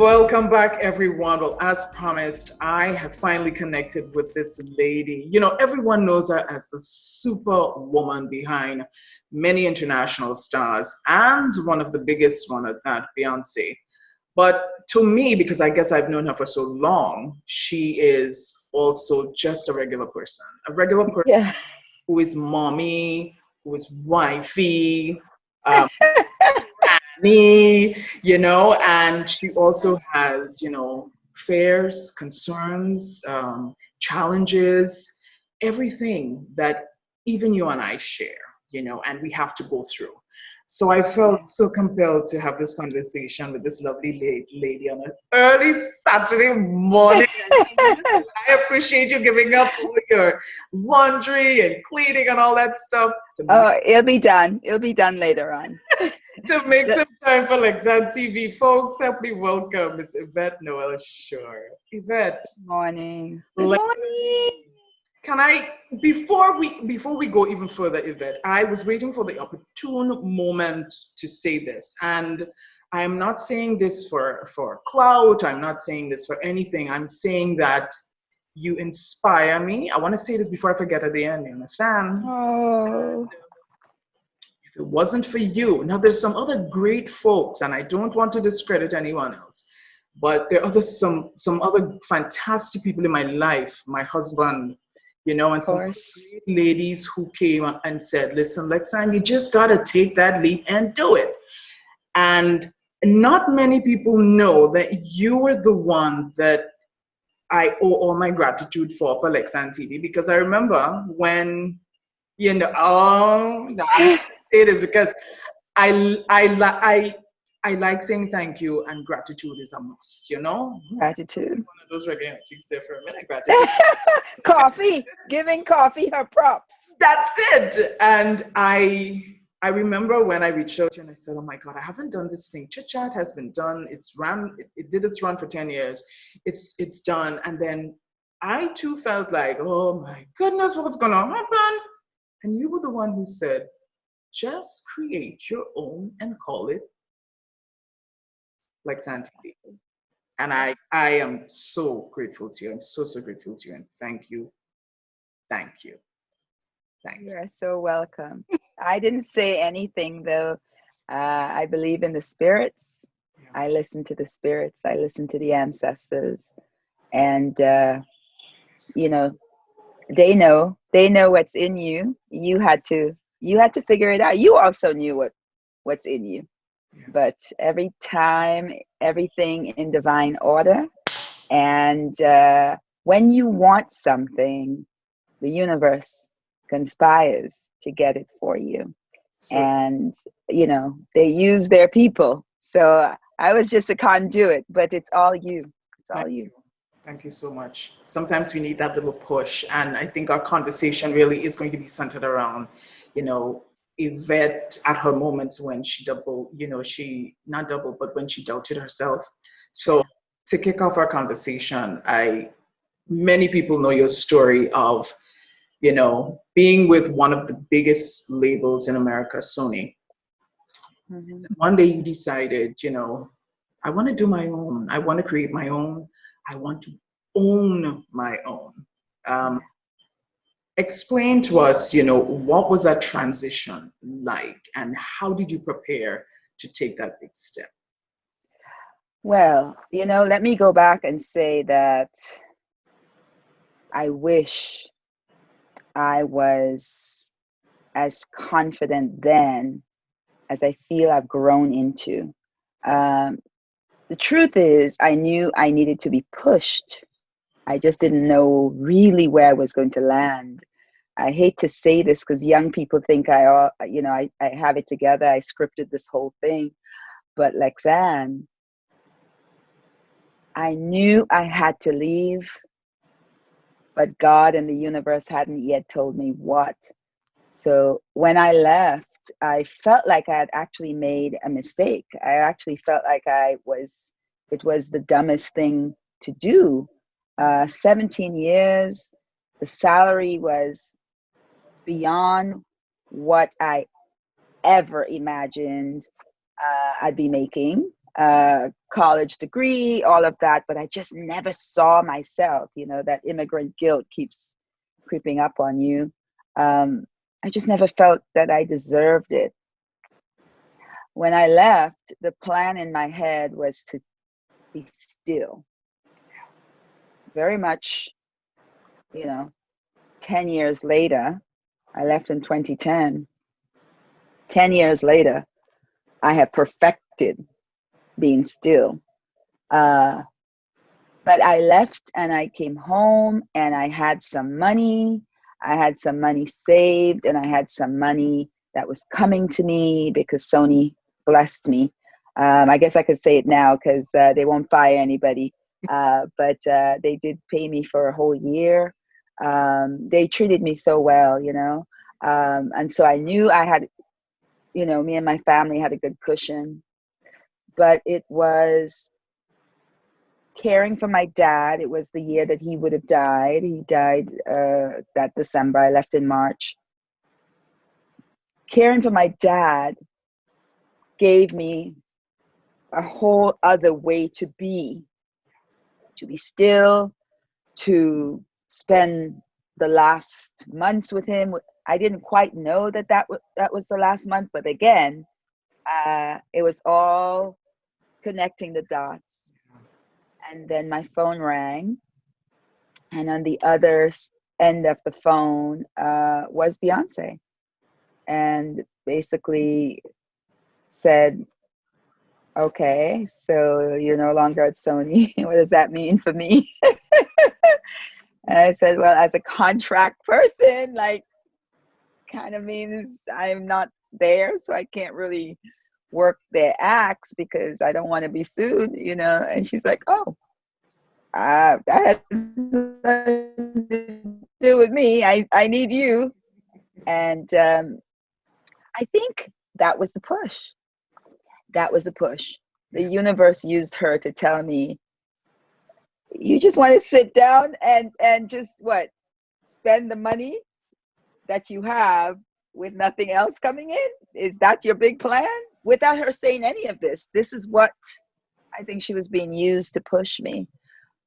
Welcome back, everyone. Well, as promised, I have finally connected with this lady. Everyone knows her as the superwoman behind many international stars and one of the biggest one at that, Beyonce. But to me, because I guess I've known her for so long, she is also just a regular person Yeah. who is mommy, who is wifey, um, me, and she also has, fears, concerns, challenges, everything that even you and I share, and we have to go through. So I felt so compelled to have this conversation with this lovely lady on an early Saturday morning. Listen, I appreciate you giving up all your laundry and cleaning and all that stuff Oh, it'll be done. It'll be done later on. to make The- some time for Lexan TV. Folks, help me welcome Miss Yvette Noel Schure. Yvette, Good morning. Good Lexan morning. TV. Can I before we go even further, Yvette, I was waiting for the opportune moment to say this. And I am not saying this for clout, I'm not saying this for anything. I'm saying that you inspire me. I want to say this before I forget at the end, you understand? Oh, If it wasn't for you, now there's some other great folks, and I don't want to discredit anyone else, but there are some other fantastic people in my life, my husband, of and some other course. great ladies who came and said, listen, Lexan, you just gotta take that leap and do it. And not many people know that you were the one that I owe all my gratitude for Lexan TV, because I remember when, now I'm gonna say this because I like saying thank you, and gratitude is a must. So Gratitude. one of those reggae chicks there for a minute. Gratitude. Coffee. Giving coffee her props. That's it. And I remember when I reached out to you and I said, oh my God, I haven't done this thing. Chit Chat has been done. It did its run for 10 years. It's done. And then I too felt like, oh my goodness, what's gonna happen? And you were the one who said, just create your own and call it like Santi. And I am so grateful to you. I'm so, so grateful to you. And thank you. Thank you. Thank You are so welcome. I didn't say anything though. I believe in the spirits. you. I listen to the spirits. I listen to the ancestors, and you know, they know what's in you. You had to figure it out. You also knew what's in you, Yes. but every time, everything in divine order. And when you want something, the universe conspires to get it for you. So And they use their people. So I was just a conduit, but it's all you. It's thank all you. you. Thank you so much. Sometimes we need that little push. And I think our conversation really is going to be centered around, you know, Yvette at her moments when she she not double, but when she doubted herself. So to kick off our conversation, many people know your story of, being with one of the biggest labels in America, Sony. Mhm. One day you decided, I want to do my own. I want to create my own. I want to own my own. Um, Yeah. Explain to us, what was that transition like, and how did you prepare to take that big step? Well, let me go back and say that I wish I was as confident then as I feel I've grown into. Um, the truth is, I knew I needed to be pushed. I just didn't know really where I was going to land. I hate to say this because young people think I have it together. I scripted this whole thing, but Lexanne, I knew I had to leave, but God and the universe hadn't yet told me what. So when I left, I felt like I had actually made a mistake. I actually felt like it was the dumbest thing to do. 17 years, the salary was beyond what I ever imagined I'd be making. college degree, all of that, but I just never saw myself. That immigrant guilt keeps creeping up on you. I just never felt that I deserved it. When I left, the plan in my head was to be still. Very much, 10 years later, I left in 2010. 10 years later, I have perfected being still. But I left and I came home and I had some money. I had some money saved and I had some money that was coming to me because Sony blessed me. I guess I could say it now because they won't fire anybody. But they did pay me for a whole year. They treated me so well, and so I knew I had, me and my family had a good cushion. But it was caring for my dad. It was the year that he would have died. He died that December. I left in March. Caring for my dad gave me a whole other way to be still, to spend the last months with him. I didn't quite know that was the last month, but again, it was all connecting the dots. And then my phone rang, and on the other end of the phone was Beyonce, and basically said, okay, so you're no longer at Sony. What does that mean for me? And I said, well, as a contract person, kind of means I'm not there, so I can't really work their acts because I don't want to be sued, And she's like, oh, that has nothing to do with me. I need you. And I think that was the push. That was a push. The universe used her to tell me, you just want to sit down and just spend the money that you have with nothing else coming in? Is that your big plan? Without her saying any of this. This is what I think she was being used to push me.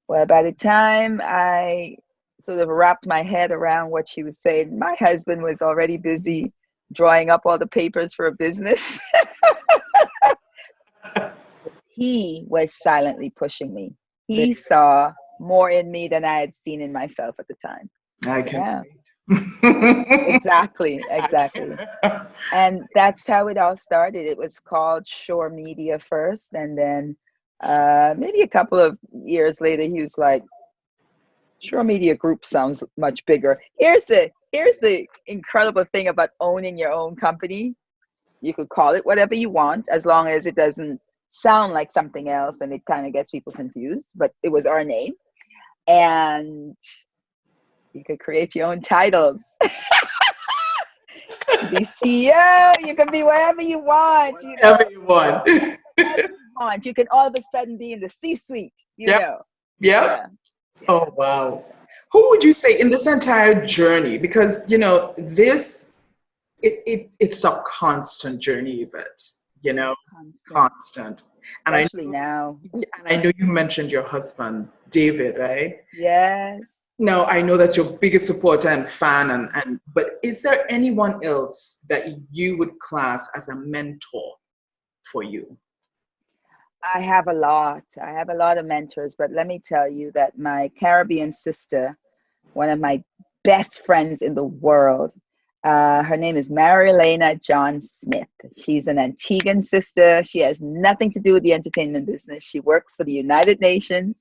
Well, by the time I sort of wrapped my head around what she was saying, my husband was already busy drawing up all the papers for a business. He was silently pushing me. He saw more in me than I had seen in myself at the time. I can Exactly. And that's how it all started. It was called Schure Media first, and then maybe a couple of years later, he was like, Schure Media Group sounds much bigger. Here's the incredible thing about owning your own company. You could call it whatever you want, as long as it doesn't sound like something else and it kind of gets people confused. But it was our name, and you could create your own titles. Be CEO, you can be wherever you want. Whatever you want. Whatever you want. You can all of a sudden be in the C-suite, Yep. Yeah. Oh, wow. Who would you say in this entire journey? Because, this, it's a constant journey, Yvette, constant. And especially now. And I know you mentioned your husband, David, right? Yes. Now, I know that's your biggest supporter and fan, but is there anyone else that you would class as a mentor for you? I have a lot. I have a lot of mentors, but let me tell you that my Caribbean sister, one of my best friends in the world, her name is Marilena John Smith. She's an Antiguan sister. She has nothing to do with the entertainment business. She works for the United Nations.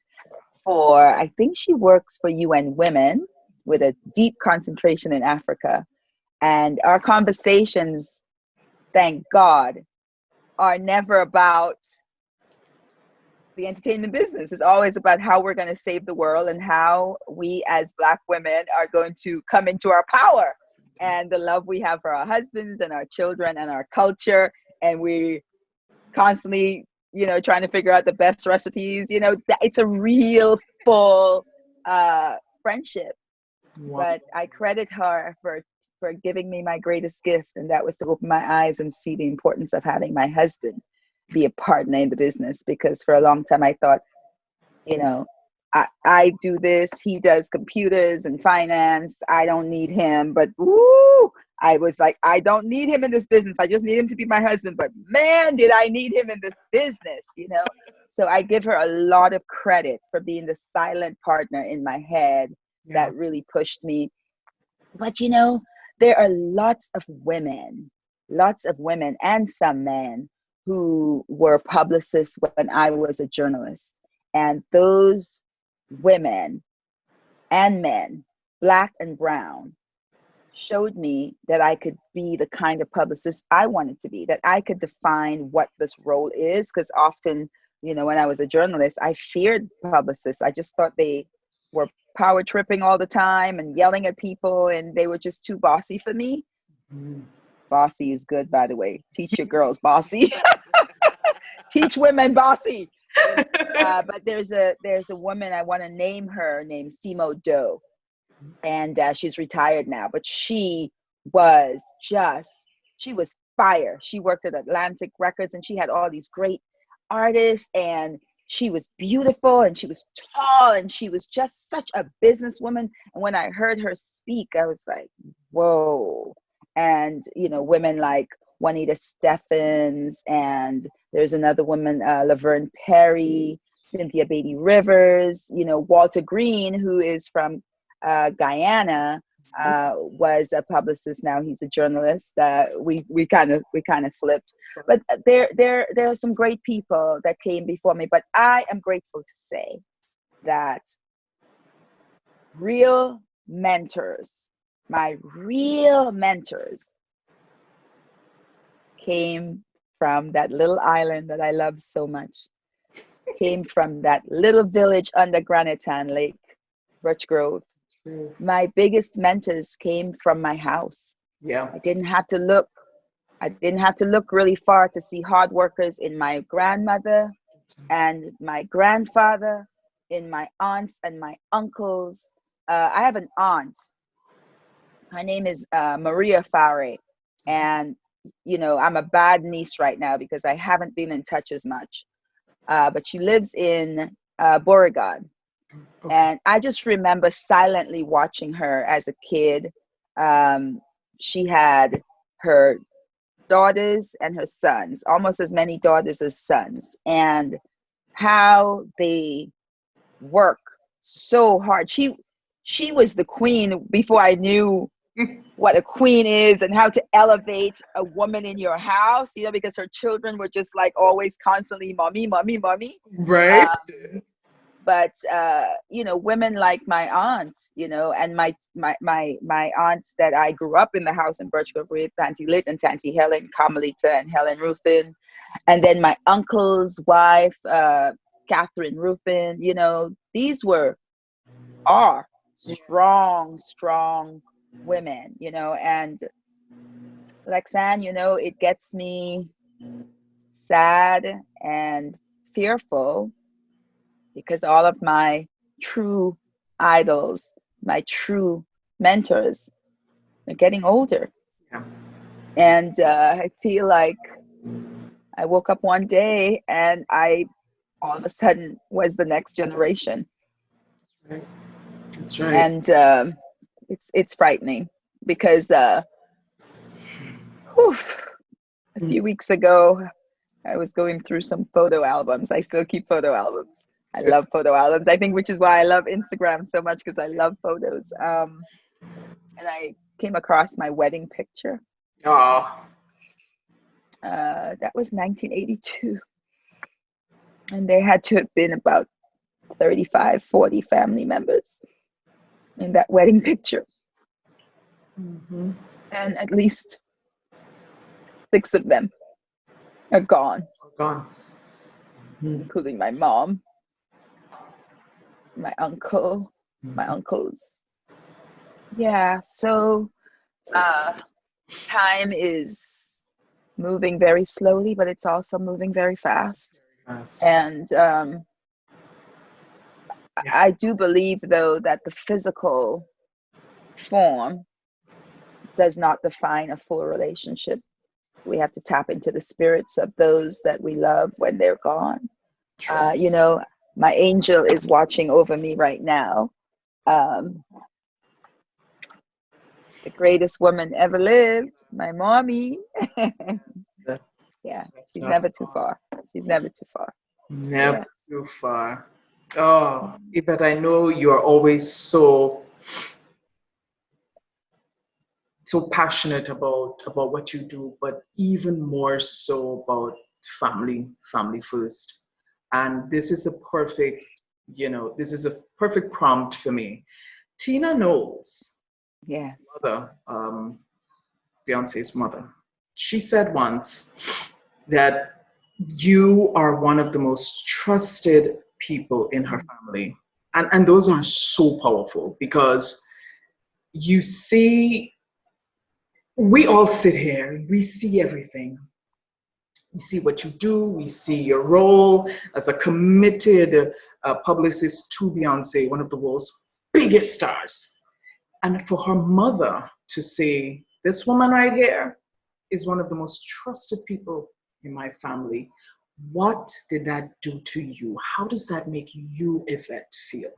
I think she works for UN Women with a deep concentration in Africa. And our conversations, thank God, are never about the entertainment business. It's always about how we're going to save the world and how we as Black women are going to come into our power and the love we have for our husbands and our children and our culture. And we constantly trying to figure out the best recipes. It's a real full friendship. Wow. But I credit her for giving me my greatest gift, and that was to open my eyes and see the importance of having my husband. be a partner in the business, because for a long time I thought, you know, I do this, he does computers and finance. I don't need him. But woo, I was like, I don't need him in this business. I just need him to be my husband. But man, did I need him in this business, you know? So I give her a lot of credit for being the silent partner in my head Yeah. that really pushed me. But you know, there are lots of women and some men who were publicists when I was a journalist. And those women and men, black and brown, showed me that I could be the kind of publicist I wanted to be, that I could define what this role is. Because often, you know, when I was a journalist, I feared publicists. I just thought they were power tripping all the time and yelling at people, and they were just too bossy for me. Mm. Bossy is good, by the way. Teach your girls bossy. Teach women bossy. But there's a woman, I want to name her, named Simo Doe, and she's retired now. But she was fire. She worked at Atlantic Records, and she had all these great artists, and she was beautiful, and she was tall, and she was just such a businesswoman. And when I heard her speak, I was like, whoa. And you know, women like Juanita Steffens, and there's another woman, Laverne Perry, Cynthia Beatty Rivers, you know, Walter Green, who is from Guyana, was a publicist. Now he's a journalist. We kind of flipped. But there are some great people that came before me. But I am grateful to say that real mentors, my real mentors, came from that little island that I love so much, came from that little village under Granitan Lake, Birch Grove. My biggest mentors came from my house. Yeah. I didn't have to look really far to see hard workers in my grandmother and my grandfather, in my aunts and my uncles. I have an aunt. Her name is Maria Fare. And, you know, I'm a bad niece right now because I haven't been in touch as much. But she lives in Beauregard. Okay. And I just remember silently watching her as a kid. She had her daughters and her sons, almost as many daughters as sons, and how they work so hard. She was the queen before I knew what a queen is and how to elevate a woman in your house, you know, because her children were just like always constantly mommy, mommy, mommy. Right. But you know, women like my aunt, you know, and my aunts that I grew up in the house in Birch Grove with, Tanty Lit and Tanty Helen, Carmelita and Helen Ruthin, and then my uncle's wife, Catherine Ruthin. You know, these are strong women, you know. And Lexanne, you know, it gets me sad and fearful because all of my true idols, my true mentors, are getting older. Yeah. And I feel like I woke up one day and I all of a sudden was the next generation. That's right. And it's frightening because a few weeks ago I was going through some photo albums. I still keep photo albums. I love photo albums, I think, which is why I love Instagram so much, because I love photos. And I came across my wedding picture. Oh. That was 1982. And there had to have been about 35, 40 family members in that wedding picture. Mm-hmm. And at least 6 of them are gone. Gone. Mm-hmm. Including my mom, my uncle, my uncles. Yeah, so time is moving very slowly, but it's also moving very fast. Yes. And I do believe, though, that the physical form does not define a full relationship. We have to tap into the spirits of those that we love when they're gone. True. You know, my angel is watching over me right now. Um, the greatest woman ever lived, my mommy. That- Yeah, That's she's not never too far. far. She's never too far. Never Yeah. too far. Oh, Yvette, I know you're always so passionate about what you do, but even more so about family first. And this is a perfect, this is a perfect prompt for me. Tina Knowles, Yeah. mother, Beyonce's mother, she said once that you are one of the most trusted people in her family. And those are so powerful because you see, we all sit here, we see everything. We see what you do, we see your role as a committed publicist to Beyonce, one of the world's biggest stars. And for her mother to say, this woman right here is one of the most trusted people in my family. What did that do to you? How does that make you, Yvette, feel?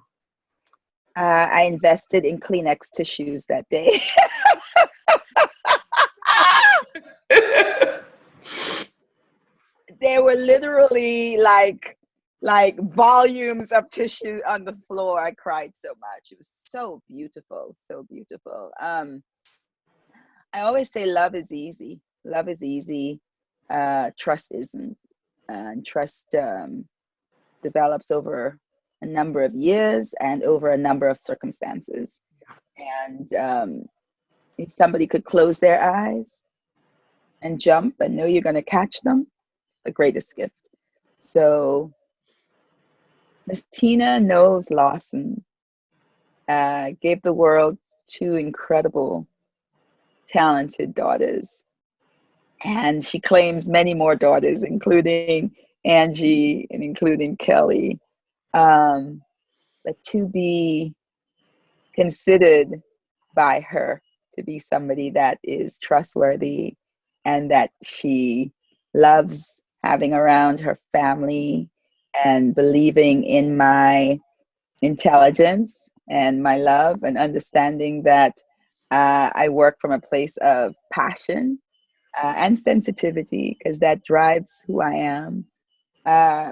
I invested in Kleenex tissues that day. There were literally like volumes of tissue on the floor. I cried so much. It was so beautiful, so beautiful. I always say love is easy. Love is easy. Trust isn't. And trust develops over a number of years and over a number of circumstances. And if somebody could close their eyes and jump and know you're going to catch them, it's the greatest gift. So Miss Tina Knowles Lawson gave the world two incredible, talented daughters. And she claims many more daughters, including Angie and including Kelly. But to be considered by her to be somebody that is trustworthy and that she loves having around her family and believing in my intelligence and my love and understanding that I work from a place of passion and sensitivity because that drives who I am. Uh,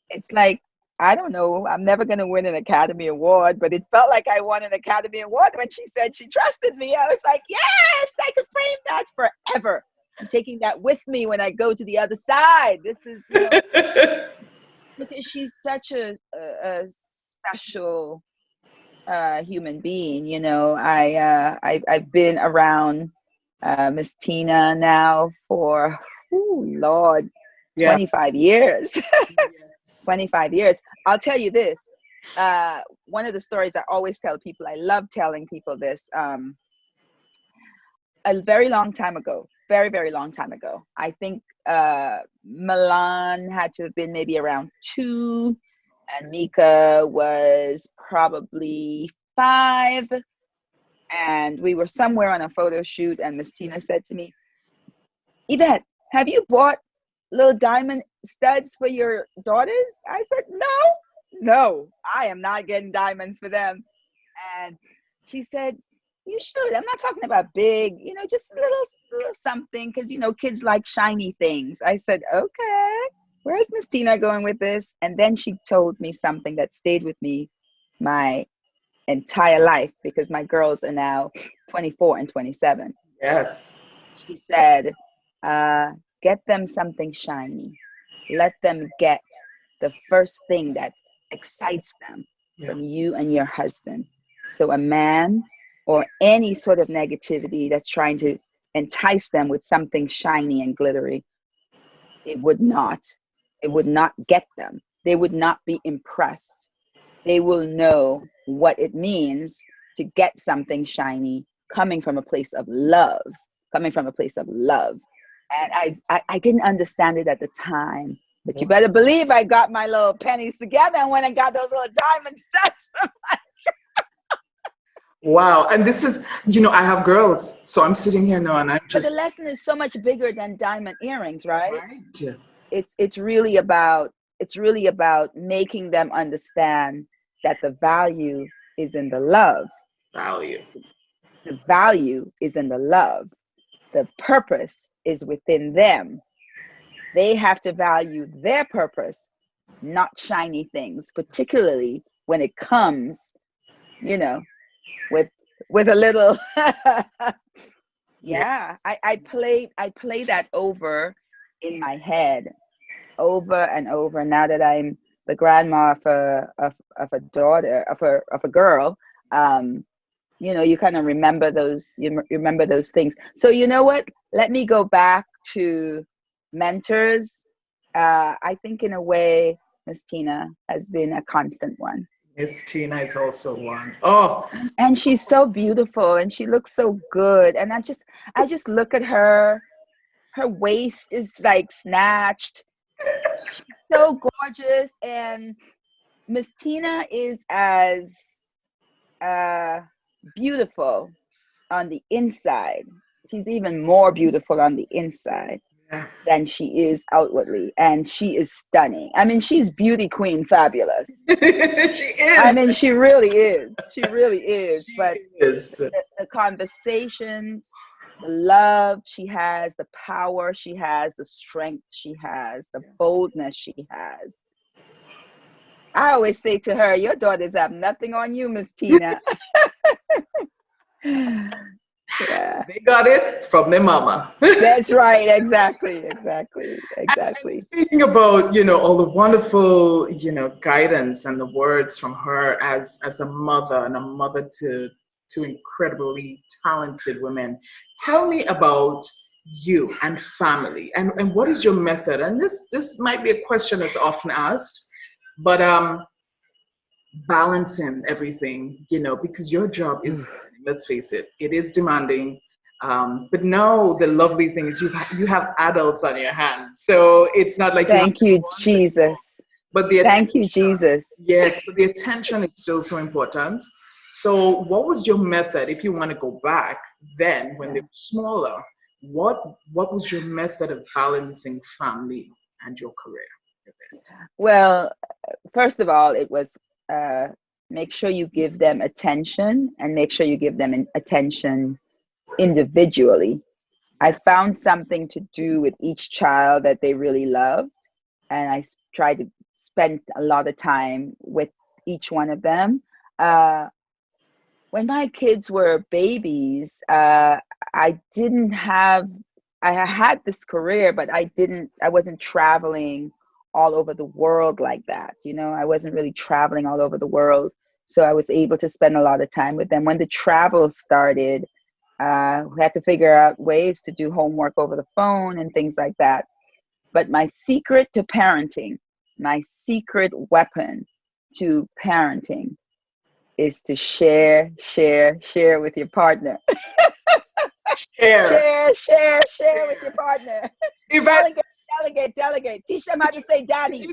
it's like, I don't know, I'm never going to win an Academy Award, but it felt like I won an Academy Award when she said she trusted me. I was like, yes, I could frame that forever. I'm taking that with me when I go to the other side. This is, because she's such a special human being. I've been around Miss Tina now for, Lord, Yeah. 25 years. Yes. 25 years. I'll tell you this. One of the stories I always tell people, I love telling people this. A very long time ago, very, very long time ago, I think Milan had to have been maybe around 2, and Mika was probably 5. And we were somewhere on a photo shoot, and Miss Tina said to me, Yvette, have you bought little diamond studs for your daughters? I said, no, I am not getting diamonds for them. And she said, you should. I'm not talking about big, just a little something, because, kids like shiny things. I said, okay, where's Miss Tina going with this? And then she told me something that stayed with me my entire life, because my girls are now 24 and 27. Yes. She said, get them something shiny. Let them get the first thing that excites them Yeah. from you and your husband. So a man or any sort of negativity that's trying to entice them with something shiny and glittery, it would not get them. They would not be impressed. They will know what it means to get something shiny coming from a place of love, coming from a place of love. And I didn't understand it at the time, but you better believe I got my little pennies together and went and got those little diamond studs. Wow. And this is, I have girls, so I'm sitting here now and I'm But the just, lesson is so much bigger than diamond earrings, right? right? It's really about, making them understand that the value is in the love. Value. The value is in the love. The purpose is within them. They have to value their purpose, not shiny things, particularly when it comes, you know, with a little Yeah. yeah. I play that over in my head over and over now that I'm the grandma of a daughter of a girl. um you kind of remember those, remember those things. So you know what, let me go back to mentors. I think in a way Miss Tina has been a constant one. Miss Tina is also one. Oh, And she's so beautiful and she looks so good, and I just look at her. Her waist is like snatched. She's so gorgeous, and Miss Tina is as uh beautiful on the inside. She's even more beautiful on the inside yeah. than she is outwardly, and she is stunning. I mean, she's beauty queen fabulous. She I is. mean, she really is. She really is. She But is. the conversations, the love she has, the power she has, the strength she has, the Yes. boldness she has. I always say to her, your daughters have nothing on you, Miss Tina. Yeah, They got it from their mama. that's right. Exactly, exactly, And exactly. speaking about, all the wonderful, guidance and the words from her as a mother and a mother to incredibly talented women. Tell me about you and family and what is your method? And this might be a question that's often asked, but balancing everything, because your job is demanding, let's face it, it is demanding. But now the lovely thing is you have adults on your hands. So it's not like you have Thank to do you, one thing, Jesus. but the Thank you, attention, Jesus. yes, but the attention is still so important. So what was your method if you want to go back then when they Yeah. were smaller? What was your method of balancing family and your career? Well, first of all, it was uh, make sure you give them attention, and make sure you give them attention individually. I Yes. found something to do with each child that they really loved, and tried to spend a lot of time with each one of them. Uh, when my kids were babies, I didn't have, I had this career, but I wasn't traveling all over the world like that. I wasn't really traveling all over the world. So I was able to spend a lot of time with them. When the travel started, we had to figure out ways to do homework over the phone and things like that. But my secret to parenting, my secret weapon to parenting is to share with your partner. Share. Share with your Share. partner. Yvette, Delegate, delegate. Teach them how to say daddy.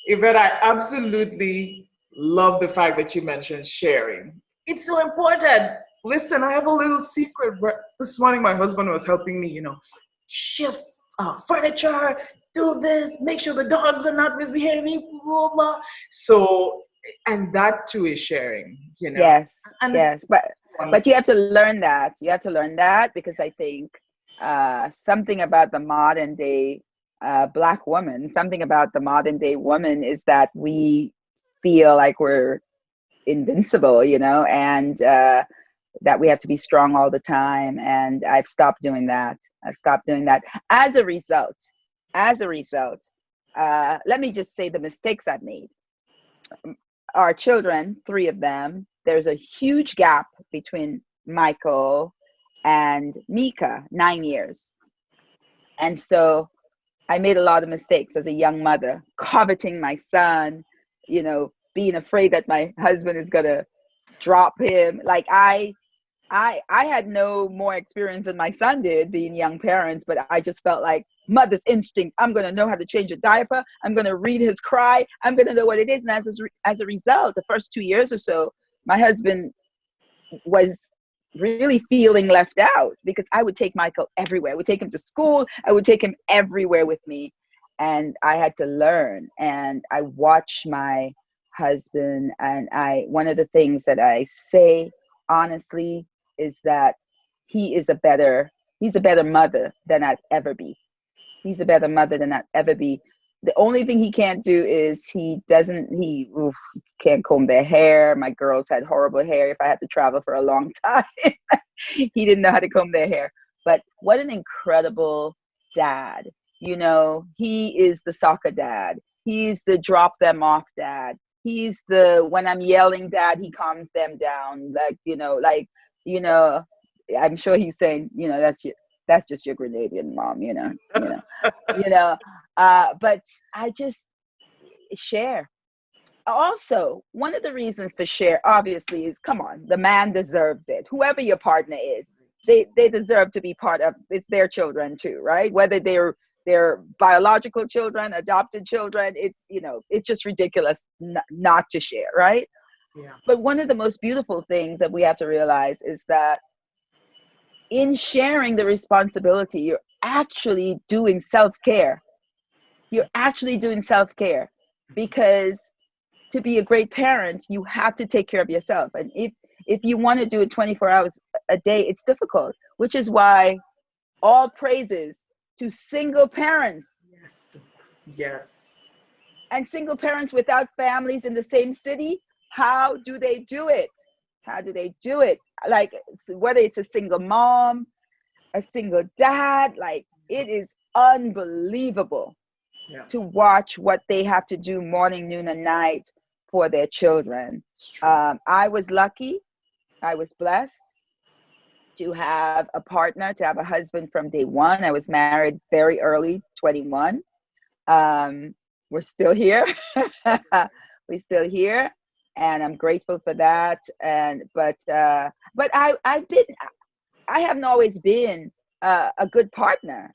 Yvette, I absolutely love the fact that you mentioned sharing. It's so important. Listen, I have a little secret. This morning, my husband was helping me, shift furniture, do this, make sure the dogs are not misbehaving, blah, blah, blah. So, and that too is sharing, Yes, and it's yes. But you wonderful. have to learn that. You have to learn that because I think something about the modern day Black woman, something about the modern day woman is that we feel like we're invincible, and that we have to be strong all the time. And I've stopped doing that. I've stopped doing that. As a result, as a result, let me just say the mistakes I've made. Our children, three of them, there's a huge gap between Michael and Mika, 9 years. And so I made a lot of mistakes as a young mother, coveting my son, being afraid that my husband is gonna drop him. Like I had no more experience than my son did being young parents, but I just felt like mother's instinct. I'm gonna know how to change a diaper. I'm gonna read his cry. I'm gonna know what it is. And as a result, the first 2 years or so, my husband was really feeling left out, because I would take Michael everywhere. I would take him to school. I would take him everywhere with me. And I had to learn. And I watched my husband, and one of the things that I say honestly is that he's a better mother than I'd ever be. He's a better mother than I'd ever be. The only thing he can't do is he can't comb their hair. My girls had horrible hair if I had to travel for a long time. He didn't know how to comb their hair. But what an incredible dad. You know, he is the soccer dad. He's the drop them off dad. He's the, when I'm yelling dad, he calms them down. I'm sure he's saying, that's just your Grenadian mom, but I just share. Also, one of the reasons to share, obviously, is, come on, the man deserves it. Whoever your partner is, they deserve to be part of, it's their children too, right? Whether they're biological children, adopted children, it's just ridiculous not to share, right? Yeah. But one of the most beautiful things that we have to realize is that in sharing the responsibility, you're actually doing self-care. You're actually doing self-care, because to be a great parent, you have to take care of yourself. And if you want to do it 24 hours a day, it's difficult, which is why all praises to single parents. Yes. And single parents without families in the same city, how do they do it? Like, whether it's a single mom, a single dad, like, it is unbelievable to watch what they have to do morning, noon, and night for their children. I was lucky. I was blessed to have a partner, to have a husband from day one. I was married very early, 21. We're still here. We're still here, and I'm grateful for that. But I haven't always been a good partner.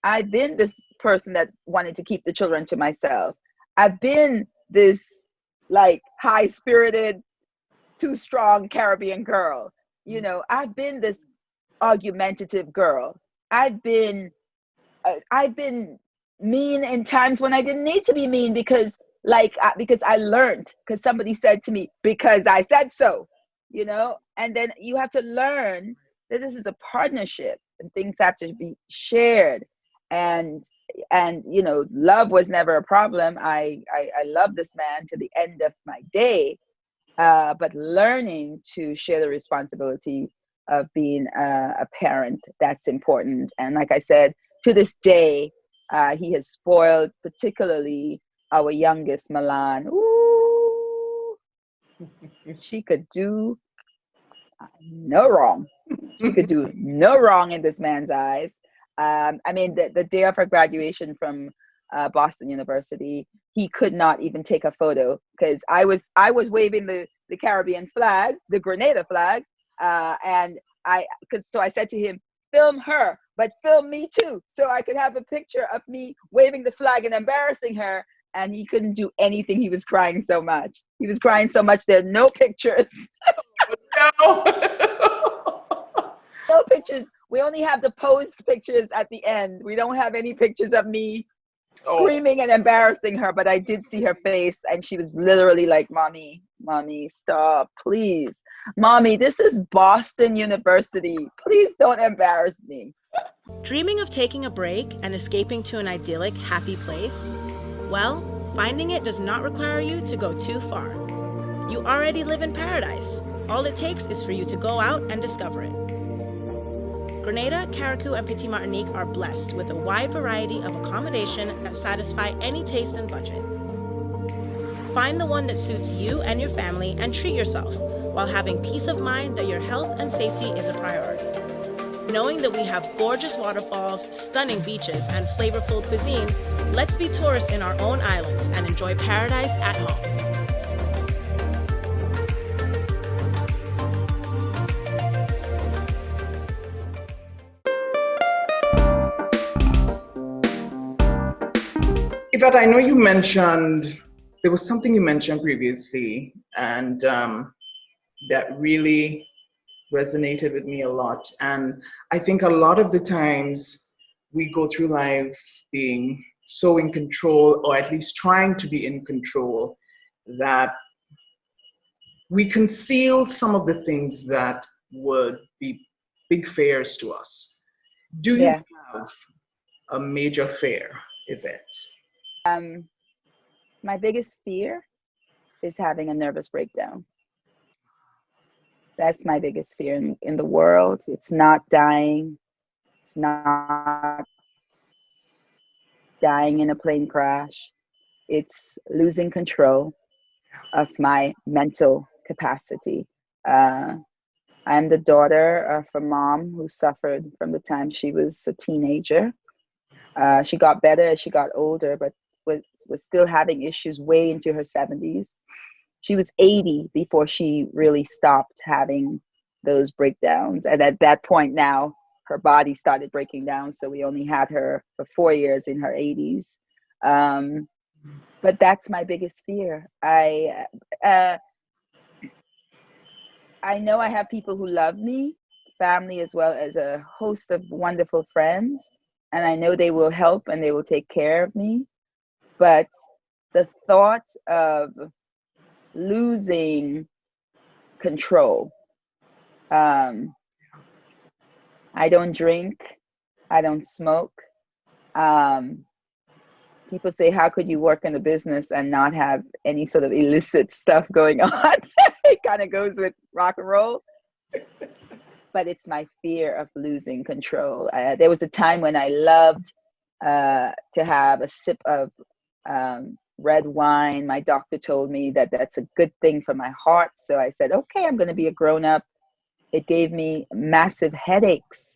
I've been this person that wanted to keep the children to myself. I've been this, like, high-spirited, too strong Caribbean girl. I've been this argumentative girl. I've been mean in times when I didn't need to be mean, because I learned, because somebody said to me, because I said so, and then you have to learn that this is a partnership and things have to be shared. And love was never a problem. I love this man to the end of my day. But learning to share the responsibility of being a parent, that's important. And like I said, to this day, he has spoiled particularly our youngest, Milan. Ooh, she could do no wrong. She could do no wrong in this man's eyes. The day of her graduation from Boston University, he could not even take a photo, because I was waving the Caribbean flag, the Grenada flag, so I said to him, film her, but film me too, so I could have a picture of me waving the flag and embarrassing her. And he couldn't do anything. He was crying so much. There are no pictures. No. No pictures. We only have the posed pictures at the end. We don't have any pictures of me screaming and embarrassing her, but I did see her face, and she was literally like, mommy, stop, please. Mommy, this is Boston University. Please don't embarrass me. Dreaming of taking a break and escaping to an idyllic, happy place? Well, finding it does not require you to go too far. You already live in paradise. All it takes is for you to go out and discover it. Grenada, Carriacou, and Petite Martinique are blessed with a wide variety of accommodation that satisfy any taste and budget. Find the one that suits you and your family and treat yourself while having peace of mind that your health and safety is a priority. Knowing that we have gorgeous waterfalls, stunning beaches, and flavorful cuisine, let's be tourists in our own islands and enjoy paradise at home. Yvette, I know you mentioned, there was something you mentioned previously, and that really resonated with me a lot. And I think a lot of the times we go through life being so in control, or at least trying to be in control, that we conceal some of the things that would be big fears to us. Do you Yeah. have a major fear, Yvette? Um, my biggest fear is having a nervous breakdown. That's my biggest fear in the world. It's not dying. It's not dying in a plane crash. It's losing control of my mental capacity. I'm the daughter of a mom who suffered from the time she was a teenager. She got better as she got older, but was still having issues way into her 70s. She was 80 before she really stopped having those breakdowns. And at that point now, her body started breaking down. So we only had her for 4 years in her 80s. But that's my biggest fear. I know I have people who love me, family as well as a host of wonderful friends, and I know they will help and they will take care of me. But the thought of losing control, I don't drink, I don't smoke. People say, how could you work in a business and not have any sort of illicit stuff going on? It kind of goes with rock and roll. But it's my fear of losing control. There was a time when I loved to have a sip of red wine. My doctor told me that that's a good thing for my heart. So I said, okay, I'm going to be a grown up. It gave me massive headaches,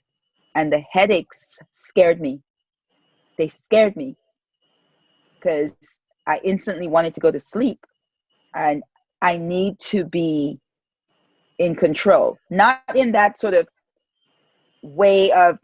and the headaches scared me. They scared me because I instantly wanted to go to sleep, and I need to be in control, not in that sort of way of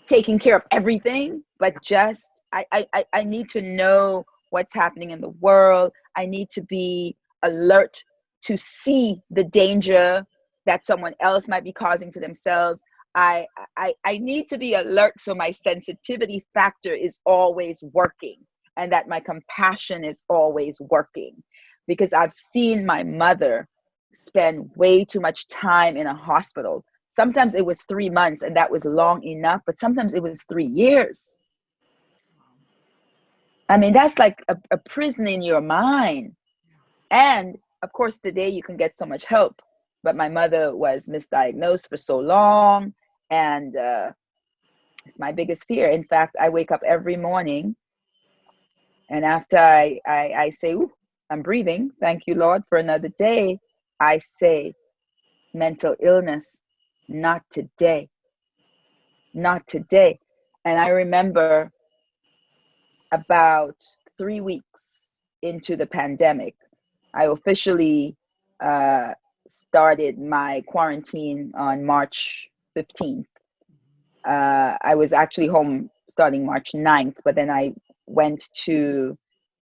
taking care of everything, but just I need to know what's happening in the world. I need to be alert to see the danger that someone else might be causing to themselves. I need to be alert so my sensitivity factor is always working, and that my compassion is always working, because I've seen my mother spend way too much time in a hospital. Sometimes it was 3 months, and that was long enough, but sometimes it was 3 years. I mean, that's like a prison in your mind. And of course, today you can get so much help, but my mother was misdiagnosed for so long, and it's my biggest fear. In fact, I wake up every morning, and after I say, ooh, I'm breathing, thank you, Lord, for another day, I say, mental illness, not today, not today. And I remember about 3 weeks into the pandemic, I officially started my quarantine on March 15th. I was actually home starting March 9th, but then I went to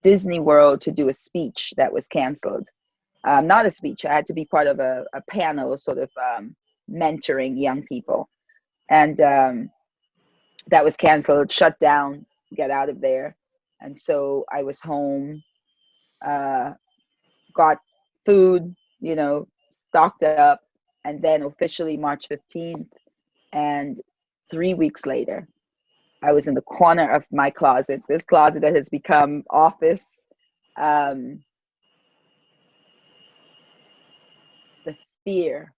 Disney World to do a speech that was canceled. Not a speech, I had to be part of a panel sort of mentoring young people. And that was canceled, shut down, get out of there. And so I was home, got food, stocked up, and then officially March 15th. And 3 weeks later, I was in the corner of my closet, this closet that has become office. The fear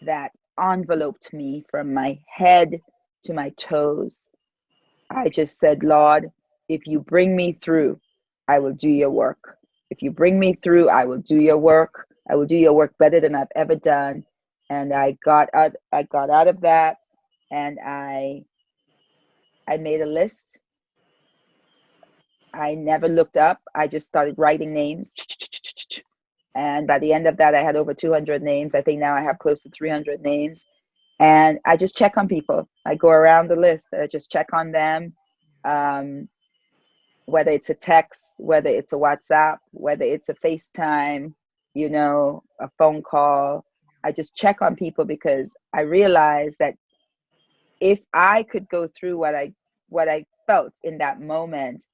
that enveloped me from my head to my toes. I just said, Lord, if you bring me through, I will do your work. If you bring me through, I will do your work. I will do your work better than I've ever done. And I got out of that, and I made a list. I never looked up. I just started writing names. And by the end of that, I had over 200 names. I think now I have close to 300 names. And I just check on people. I go around the list. I just check on them. whether it's a text, whether it's a WhatsApp, whether it's a FaceTime, you know, a phone call. I just check on people because I realize that if I could go through what I felt in that moment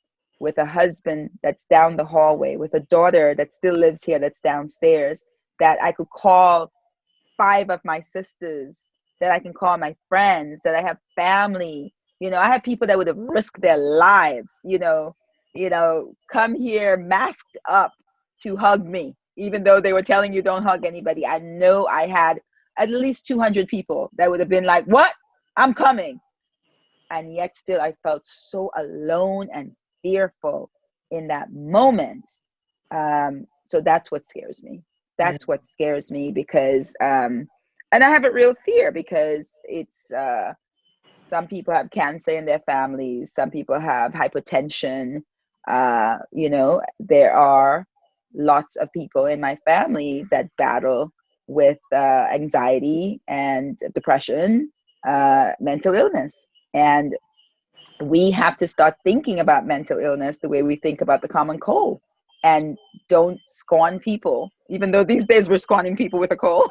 with a husband that's down the hallway, with a daughter that still lives here that's downstairs, that I could call 5 of my sisters, that I can call my friends, that I have family. You know, I have people that would have risked their lives, come here masked up to hug me, even though they were telling you don't hug anybody. I know I had at least 200 people that would have been like, what? I'm coming. And yet still I felt so alone and fearful in that moment. So that's what scares me. That's what scares me because, and I have a real fear because it's, some people have cancer in their families. Some people have hypertension. There are lots of people in my family that battle with anxiety and depression, mental illness. And we have to start thinking about mental illness the way we think about the common cold, and don't scorn people, even though these days we're scorning people with a cold.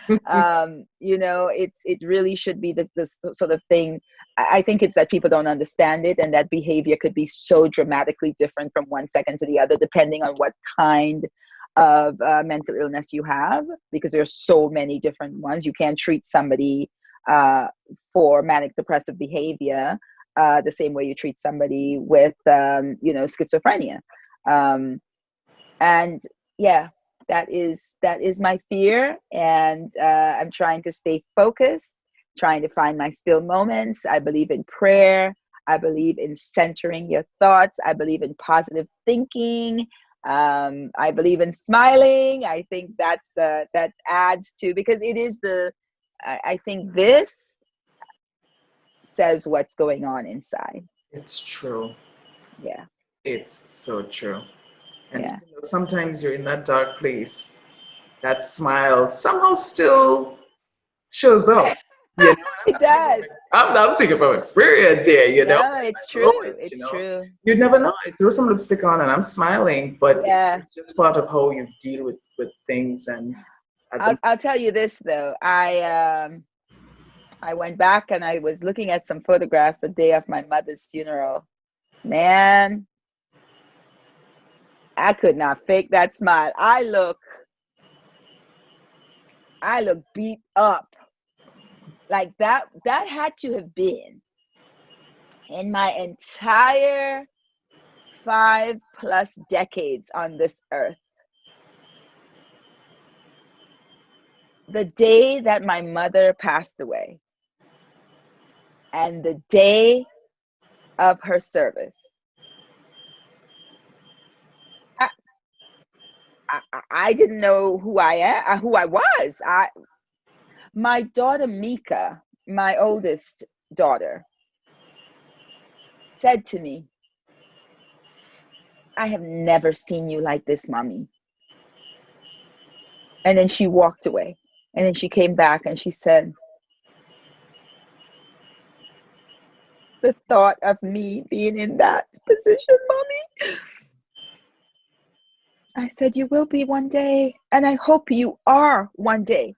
It really should be the sort of thing. I think it's that people don't understand it, and that behavior could be so dramatically different from one second to the other, depending on what kind of mental illness you have, because there's so many different ones. You can't treat somebody for manic depressive behavior the same way you treat somebody with schizophrenia. And yeah, that is my fear, and I'm trying to stay focused, trying to find my still moments. I believe in prayer. I believe in centering your thoughts. I believe in positive thinking. I believe in smiling. I think that adds to, because it is I think this says what's going on inside. It's true. Yeah. It's so true. And Yeah. sometimes you're in that dark place, that smile somehow still shows up. It does. I'm speaking from experience here, No, it's true. It's true. You'd never know. I throw some lipstick on and I'm smiling, but Yeah. it's just part of how you deal with things. And I'll tell you this though. I went back and I was looking at some photographs the day of my mother's funeral. Man, I could not fake that smile. I look beat up. Like that had to have been in my entire 5+ decades on this earth. The day that my mother passed away and the day of her service. I didn't know who I was. My daughter Mika, my oldest daughter, said to me, I have never seen you like this, mommy. And then she walked away. And then she came back and she said, the thought of me being in that position, mommy. I said, you will be one day. And I hope you are one day.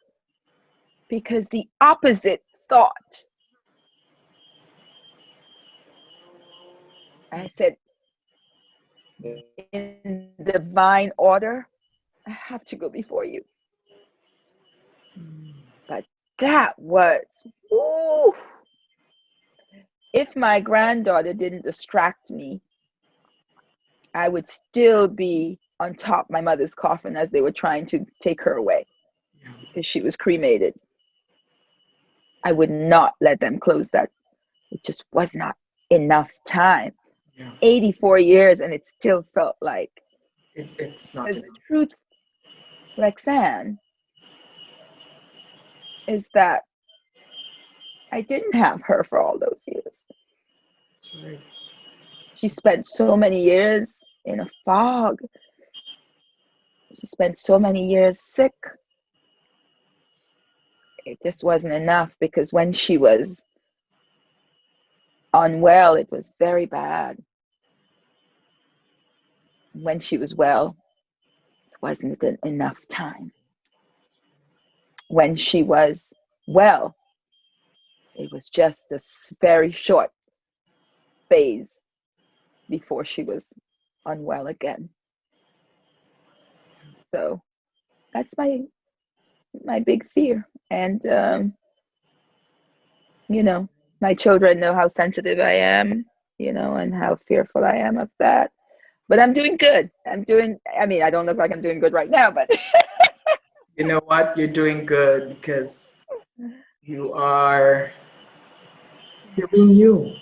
Because the opposite thought. I said, in divine order, I have to go before you. But that was, ooh. If my granddaughter didn't distract me, I would still be on top of my mother's coffin as they were trying to take her away because she was cremated. I would not let them close that. It just was not enough time. 84 years and it still felt like it's not. The truth, Lexanne, is that I didn't have her for all those years. That's right. She spent so many years in a fog. She spent so many years sick. It just wasn't enough, because when she was unwell, it was very bad. when she was well, it wasn't enough time. When she was well, it was just a very short phase before she was unwell again. So that's my big fear. And my children know how sensitive I am, and how fearful I am of that. But I'm doing good. I don't look like I'm doing good right now, but You know what? You're doing good because you're being you.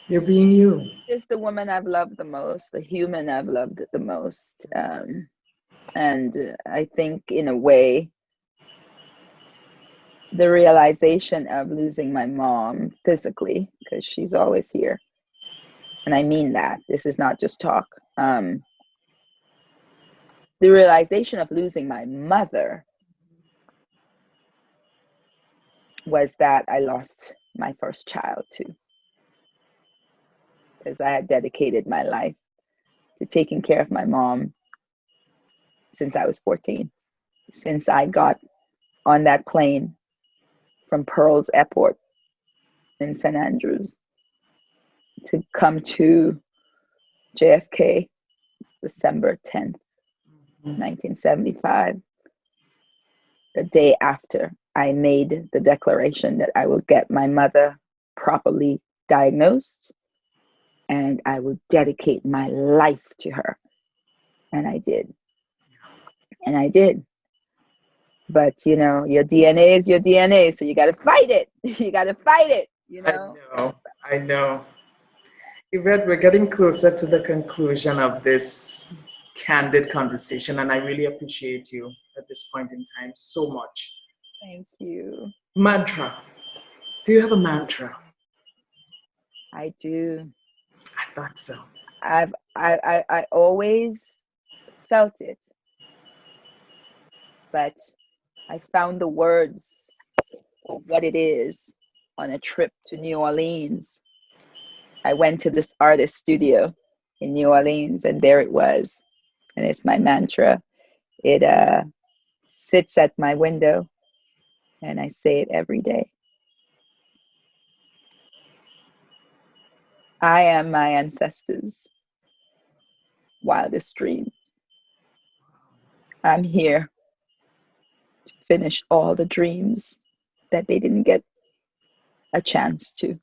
You're being you. just the woman I've loved the most, the human I've loved the most. And I think, in a way, the realization of losing my mom physically, because she's always here, and I mean that, this is not just talk. The realization of losing my mother was that I lost my first child too, because I had dedicated my life to taking care of my mom since I was 14, since I got on that plane from Pearl's Airport in St. Andrews to come to JFK, December 10th, 1975, the day after I made the declaration that I will get my mother properly diagnosed and I will dedicate my life to her. And I did. But, your DNA is your DNA, so you got to fight it. You got to fight it, I know. Yvette, we're getting closer to the conclusion of this candid conversation, and I really appreciate you at this point in time so much. Thank you. Mantra. Do you have a mantra? I do. I thought so. I always felt it, but I found the words of what it is on a trip to New Orleans. I went to this artist studio in New Orleans, and there it was. And it's my mantra. It sits at my window, and I say it every day. I am my ancestors' wildest dream. I'm here to finish all the dreams that they didn't get a chance to,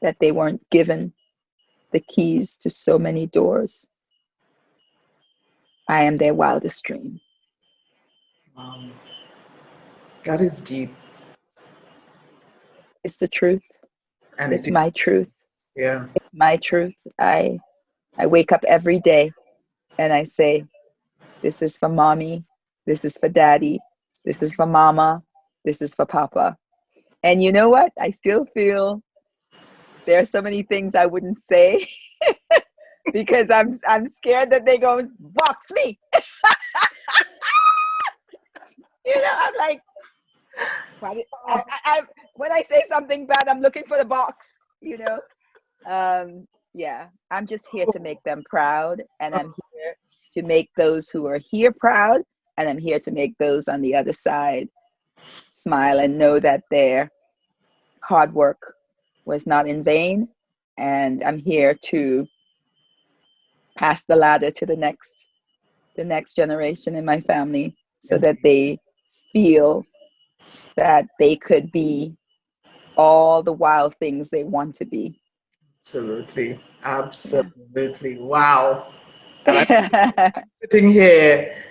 that they weren't given the keys to so many doors. I am their wildest dream. Wow. That is deep. It's the truth. And it's my truth. Yeah. It's my truth. I wake up every day and I say, this is for mommy, this is for daddy, this is for mama, this is for papa. And you know what? I still feel there are so many things I wouldn't say because I'm scared that they're going to box me. I'm like, when I say something bad, I'm looking for the box, Yeah, I'm just here to make them proud, and I'm here to make those who are here proud, and I'm here to make those on the other side smile and know that their hard work was not in vain. And I'm here to pass the ladder to the next generation in my family, so that they feel that they could be all the wild things they want to be. Absolutely. Yeah. Wow. And I'm sitting here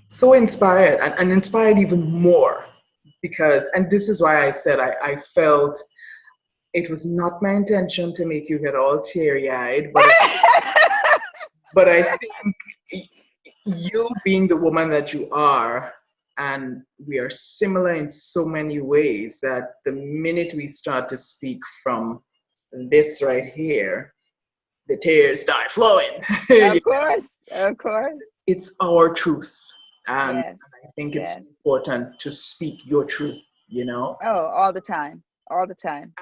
so inspired and inspired even more because, and this is why I said I felt it was not my intention to make you get all teary-eyed, but I think you being the woman that you are, and we are similar in so many ways, that the minute we start to speak from this right here, the tears start flowing. Of course. It's our truth. And yes. I think it's important to speak your truth, Oh, all the time.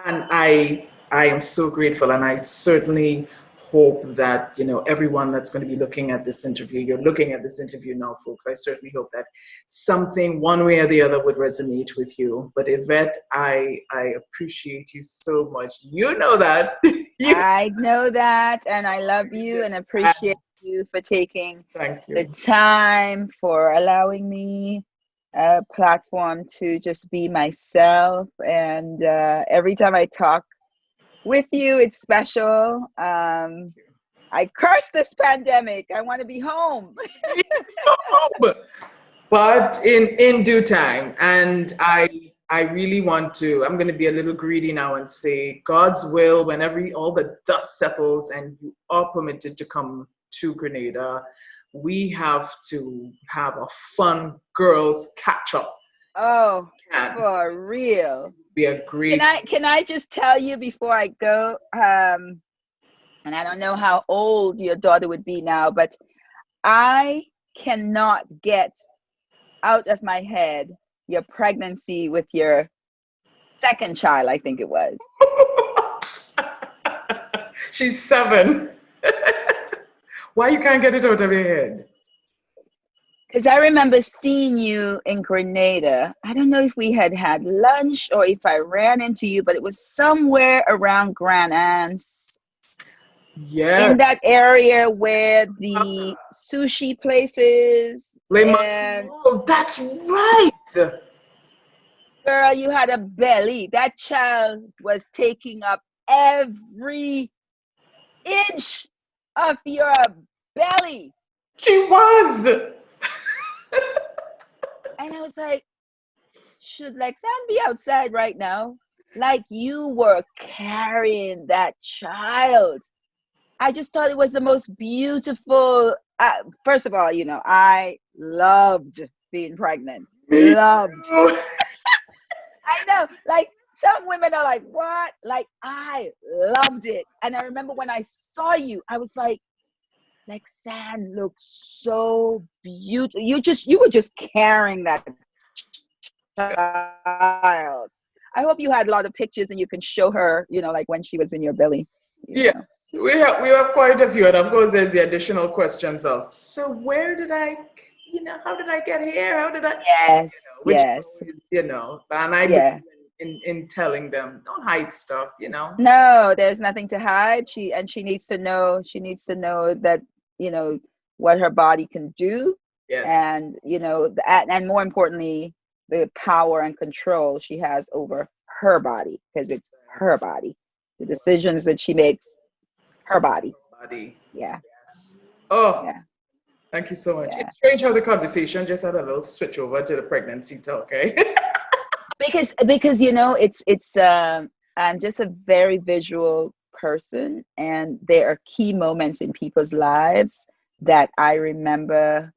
And I am so grateful, and I certainly hope that, everyone that's going to be looking at this interview, you're looking at this interview now, folks. I certainly hope that something, one way or the other, would resonate with you. But Yvette, I appreciate you so much. You know that. I know that, and I love you and appreciate you for taking the time, for allowing me a platform to just be myself. And every time I talk with you, it's special. I curse this pandemic. I want to be home. But in due time, and I really want to, I'm going to be a little greedy now and say, God's will, whenever all the dust settles and you are permitted to come to Grenada, we have to have a fun girls catch up. Oh, for real. Be a great. Can I just tell you before I go, and I don't know how old your daughter would be now, but I cannot get out of my head your pregnancy with your second child, I think it was. She's 7. Why you can't get it out of your head? Because I remember seeing you in Grenada. I don't know if we had lunch or if I ran into you, but it was somewhere around Grand Anse. Yeah. In that area where the sushi places. Oh, that's right. Girl, you had a belly. That child was taking up every inch of your belly. She was. And I was like, should Lexanne be outside right now? Like, you were carrying that child. I just thought it was the most beautiful. First of all, I loved being pregnant. Loved. I know, like, some women are like, what? Like, I loved it. And I remember when I saw you, I was like Lexanne looks so beautiful. You were just carrying that child. I hope you had a lot of pictures and you can show her, like when she was in your belly. Yes, we have quite a few. And of course, there's the additional questions of, so where did I, how did I get here? How did I? Yes, which yes. is, and I believe in telling them, don't hide stuff, No, there's nothing to hide. She needs to know that, what her body can do. Yes. And, and more importantly, the power and control she has over her body, because it's her body. The decisions that she makes, her body. Yeah. Yes. Oh, yeah. Thank you so much. Yeah. It's strange how the conversation just had a little switch over to the pregnancy talk, okay? because it's I'm just a very visual person, and there are key moments in people's lives that I remember.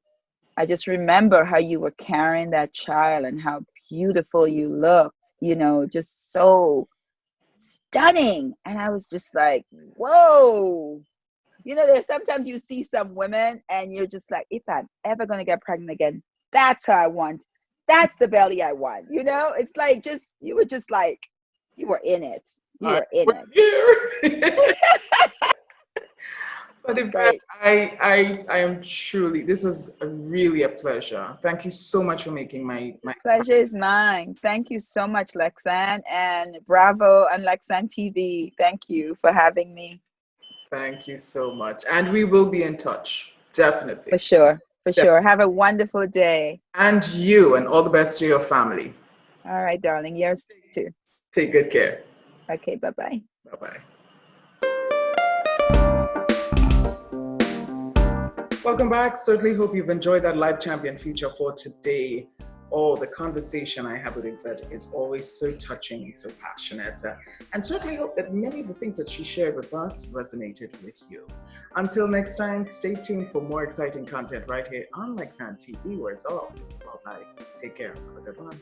I just remember how you were carrying that child and how beautiful you looked, just so stunning. And I was just like, whoa. There's sometimes you see some women and you're just like, if I'm ever going to get pregnant again, that's how I want. That's the belly I want. It's like, you were just like, you were in it. You were in it. But in fact, I am truly, this was really a pleasure. Thank you so much for making my pleasure is mine. Thank you so much, Lexanne, and bravo on Lexanne TV. Thank you for having me. Thank you so much. And we will be in touch, definitely. For sure. Have a wonderful day. And you, and all the best to your family. All right, darling. Yours too. Take good care. Okay, bye-bye. Bye-bye. Welcome back. Certainly hope you've enjoyed that live champion feature for today. Oh, the conversation I have with Yvette is always so touching and so passionate. And certainly hope that many of the things that she shared with us resonated with you. Until next time, stay tuned for more exciting content right here on Lexanne TV, where it's all about life. Take care. Have a good one.